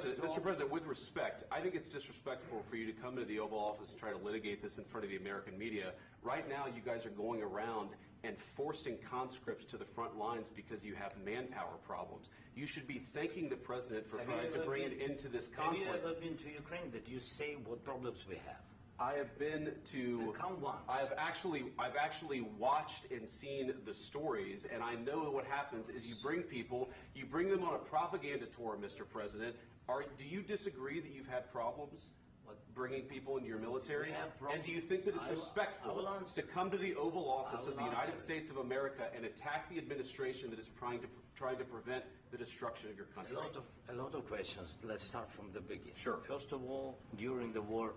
Mr. President, with respect, I think it's disrespectful for you to come into the Oval Office and try to litigate this in front of the American media. Right now, you guys are going around and forcing conscripts to the front lines because you have manpower problems. You should be thanking the President for trying to bring an end to this conflict. Have you ever been to Ukraine that you say what problems we have? I have been to. Come once. I've actually watched and seen the stories, and I know what happens is you bring them on a propaganda tour, Mr. President. Do you disagree that you've had problems bringing people into your military? And do you think that it's respectful to come to the Oval Office of the United States of America and attack the administration that is trying to prevent the destruction of your country? A lot of questions. Let's start from the beginning. Sure. First of all, during the war,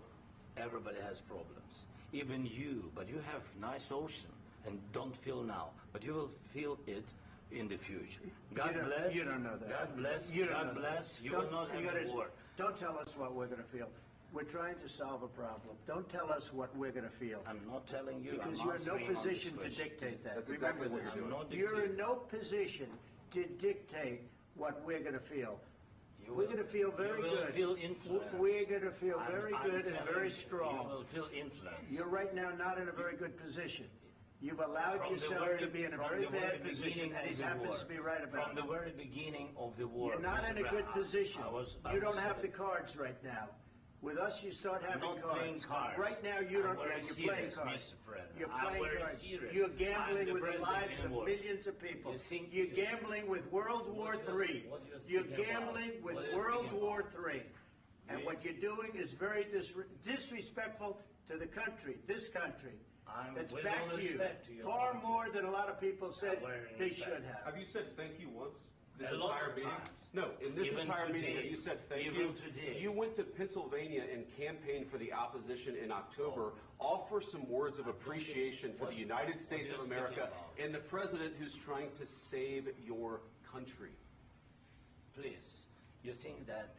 everybody has problems. Even you, but you have nice ocean and don't feel now, but you will feel it in the future. God bless. You don't know that. God bless. God bless. You will not have war. Don't tell us what we're going to feel. We're trying to solve a problem. Don't tell us what we're going to feel. I'm not telling you. Because you're in no position to dictate that. That's exactly what you're doing. You're in no position to dictate what we're going to feel. We're going to feel very good. You will feel influence. We're going to feel very good and very strong. You will feel influence. You're right now not in a very good position. You've allowed yourself to be in a very bad position, and he happens to be right about it. From the very beginning of the war. You're not in a good position. You don't have the cards right now. With us, you start having cards. Right now, you don't. You're playing cards. You're playing cards. You're gambling with the lives of millions of people. You're gambling with World War III. You're gambling with World War III. And what you're doing is very disrespectful to the country, this country. That's back to you. Far more than a lot of people said they should have. Have you said thank you once? This entire meeting? No, in this entire meeting, you said thank you. You went to Pennsylvania and campaigned for the opposition in October. Offer some words of appreciation for the United States of America and the President who's trying to save your country. Please, you think that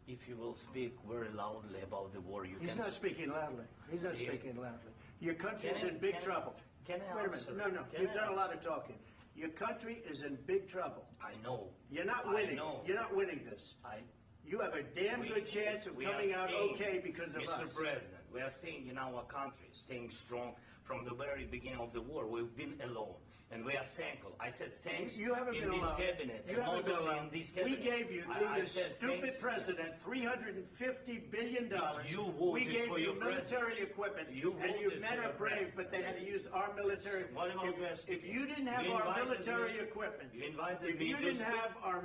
if you will speak very loudly about the war, you can... He's not speaking loudly. He's not speaking loudly. Your country is in big trouble. Can I answer? Wait a minute. No. You've done a lot of talking. Your country is in big trouble. I know. You're not winning. You're not winning this. You have a damn good chance of coming out okay because of us. Mr. President, we are staying in our country, staying strong from the very beginning of the war. We've been alone, and we are thankful. I said thanks you haven't in been this alone. cabinet. You haven't been alone. In this cabinet. We gave you, through this stupid president, $350 billion. We gave you military equipment, and you men are brave, but they had to use our military. If you didn't have our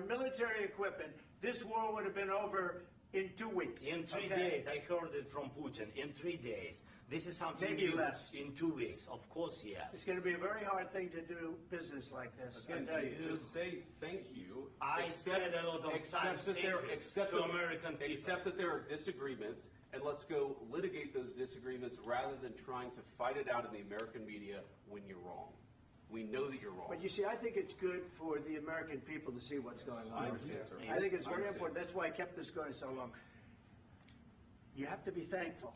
military equipment, this war would have been over in 2 weeks. In 3 days, I heard it from Putin. In 3 days. This is something maybe new. Less. In 2 weeks. Of course, yes. It's going to be a very hard thing to do business like this. Again, to say thank you. I said a lot of times to American people. Except that there are disagreements, and let's go litigate those disagreements rather than trying to fight it out in the American media when you're wrong. We know that you're wrong. But you see, I think it's good for the American people to see what's going on. I understand, sir. I think it's very important. That's why I kept this going so long. You have to be thankful.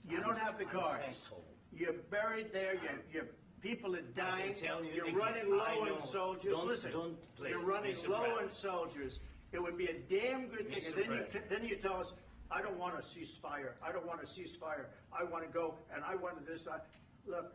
You don't have the cards. You're buried there. Your people are dying. You're running low on soldiers. Listen, you're running low on soldiers. It would be a damn good thing. And then you tell us, I don't want a ceasefire. I don't want a ceasefire. I want to go, and I want this. Look.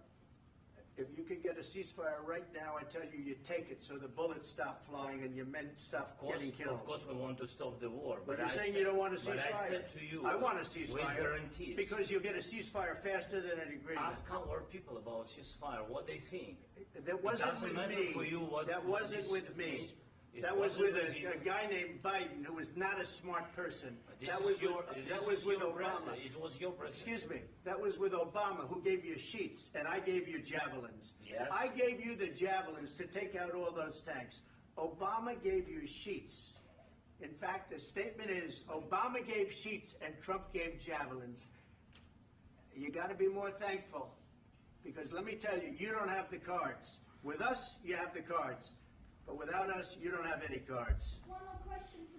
If you could get a ceasefire right now, I tell you, you take it so the bullets stop flying and your men stop getting killed. Of course, we want to stop the war. But you're saying you don't want a ceasefire. But I said to you, I want a ceasefire. With guarantees. Because you'll get a ceasefire faster than an agreement. Ask our people about ceasefire, what they think. That wasn't with me. That wasn't with me. That was with a guy named Biden, who was not a smart person. That was with Obama. It was your president. Excuse me. That was with Obama, who gave you sheets, and I gave you javelins. Yes. I gave you the javelins to take out all those tanks. Obama gave you sheets. In fact, the statement is, Obama gave sheets and Trump gave javelins. You got to be more thankful, because let me tell you, you don't have the cards. With us, you have the cards. But without us, you don't have any cards. One more question to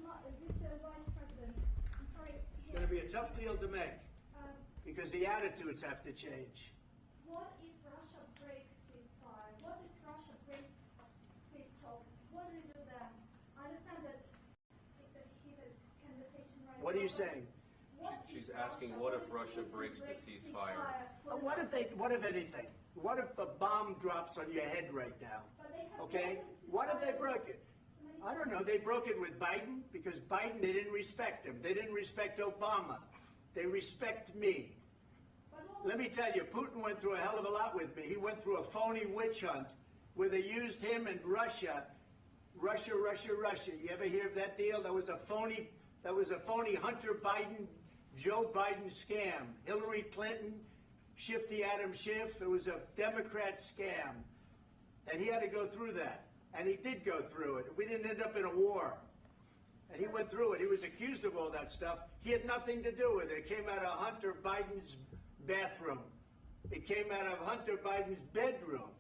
Mr. Vice President. I'm sorry. It's going to be a tough deal to make, because the attitudes have to change. What if Russia breaks ceasefire? What if Russia breaks peace talks? What do we do then? I understand that he's at conversation What are you saying? She's asking, what if Russia breaks the ceasefire? What if anything? What if a bomb drops on your head right now? Okay? What if they broke it? I don't know. They broke it with Biden because Biden, they didn't respect him. They didn't respect Obama. They respect me. Let me tell you, Putin went through a hell of a lot with me. He went through a phony witch hunt where they used him and Russia. Russia. You ever hear of that deal? That was a phony Hunter Biden, Joe Biden scam. Hillary Clinton, Shifty Adam Schiff. It was a Democrat scam. And he had to go through that. And he did go through it. We didn't end up in a war. And he went through it. He was accused of all that stuff. He had nothing to do with it. It came out of Hunter Biden's bathroom. It came out of Hunter Biden's bedroom.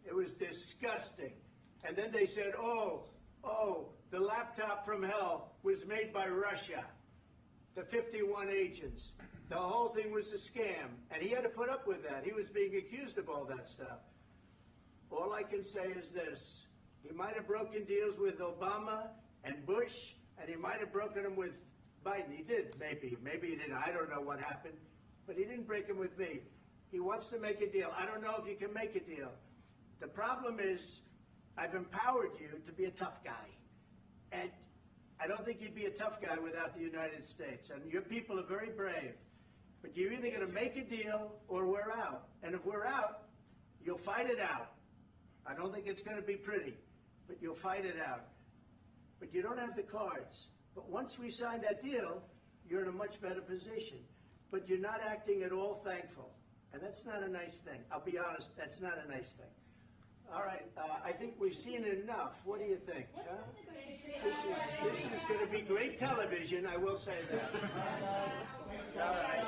It was disgusting. And then they said, oh, the laptop from hell was made by Russia. The 51 agents. The whole thing was a scam. And he had to put up with that. He was being accused of all that stuff. All I can say is this. He might have broken deals with Obama and Bush, and he might have broken them with Biden. He did, maybe. Maybe he didn't. I don't know what happened. But he didn't break them with me. He wants to make a deal. I don't know if you can make a deal. The problem is I've empowered you to be a tough guy. And I don't think you'd be a tough guy without the United States. And your people are very brave. But you're either going to make a deal or we're out. And if we're out, you'll fight it out. I don't think it's going to be pretty, but you'll fight it out. But you don't have the cards. But once we sign that deal, you're in a much better position. But you're not acting at all thankful. And that's not a nice thing. I'll be honest, that's not a nice thing. All right, I think we've seen enough. What do you think? This is going to be great television, I will say that. All right.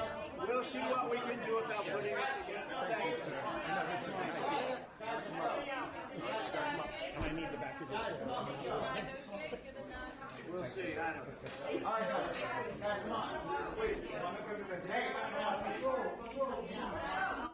We'll see what we can do about putting it together. Thanks, sir. I need the back of this. We'll see. I don't know.